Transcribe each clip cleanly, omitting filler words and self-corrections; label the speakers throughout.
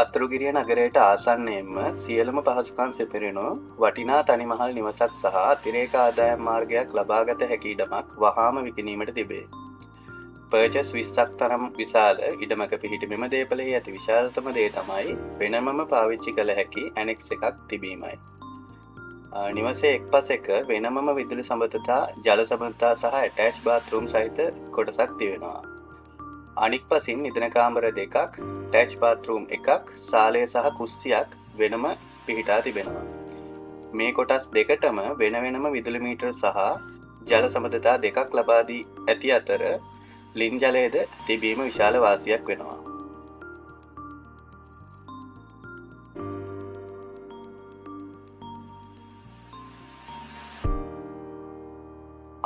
Speaker 1: අතුරුගිරිය නගරයට ආසන්නයෙන්ම සියලුම පහසුකම් සැපිරෙනු වටිනා තනිමහල් නිවසක් සහ අතිරේක ආදායම් මාර්ගයක් ලබාගත හැකි ඉඩමක් වහාම විකිණීමට තිබේ. පර්චස් 20ක් තරම් විශාල ඉඩමක පිහිටි මෙම දේපළෙහි ඇති විශාලතම දේ තමයි වෙනමම පාවිච්චි කළ හැකි ඇනෙක්ස් එකක් තිබීමයි. නිවසේ එක්පසෙක වෙනමම විදුලි සබඳතා, ජල සබඳතා සහ ඇටැච් බාත්රූම් සහිත කොටසක් තිබෙනවා. අනික් පසින් නිදන කාමර දෙකක්, ටැච් බාත්රූම් එකක්, සාලය සහ කුස්සියක් වෙනම පිහිටා තිබෙනවා. මේ කොටස් දෙකටම වෙන වෙනම විදුලි මීටර් සහ ජල සබඳතා දෙකක් ලබා දී ඇති අතර ලින් ජලයද තිබීම විශාල වාසියක් වෙනවා.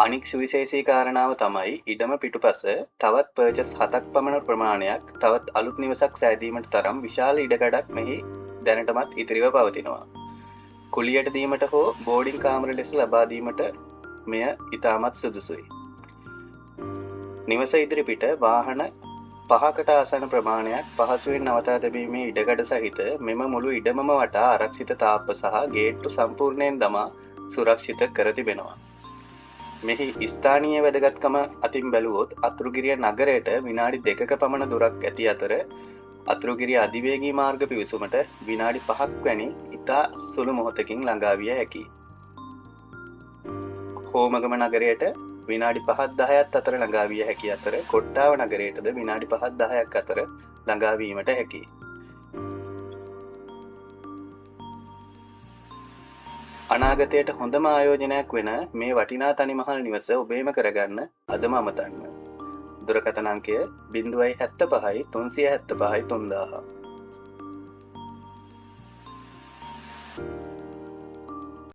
Speaker 1: අනික් සුවිශේෂී කාරණාව තමයි ඉඩම පිටුපස තවත් පර්චස් 7ක් පමණ ප්‍රමාණයක් තවත් අලුත් නිවසක් සෑදීමට තරම් විශාල ඉඩකඩක් මෙහි දැනටමත් ඉතිරිව පවතිනවා. කුලියට දීමට හෝ බෝඩින් කාමර ලෙස ලබා දීමට මෙය ඉතාමත් සුදුසුයි. නිවස ඉදිරිපිට වාහන 5කට ආසන්න ප්‍රමාණයක් පහසුවෙන් නවතා තැබීමේ ඉඩකඩ සහිත මෙම මුළු ඉඩමම වටා ආරක්ෂිත තාප්ප සහ ගේට්ටු සම්පූර්ණයෙන් දමා සුරක්ෂිත කර තිබෙනවා. මෙහි ස්ථානීය වැදගත්කම අතින් බැලුවොත් අතුරුගිරිය නගරයට විනාඩි 2ක පමණ දුරක් ඇති අතර අතුරුගිරිය අධිවේගී මාර්ග පිවිසුමට විනාඩි 5ක් වැනි ඉතා සුළු මොහොතකින් ළඟා විය හැකියි. හෝමගම නගරයට විනාඩි 5-10ක් අතර ළඟා විය හැකි අතර කොට්ටාව නගරයටද විනාඩි 5-10ක් අතර ළඟා වීමට හැකියි. අනාගතයට හොඳම ආයෝජනයක් වෙන මේ වටිනා තනිමහල් නිවස ඔබේම කරගන්න අදම අමතන්න. දුරකථන අංකය 075 375 3000.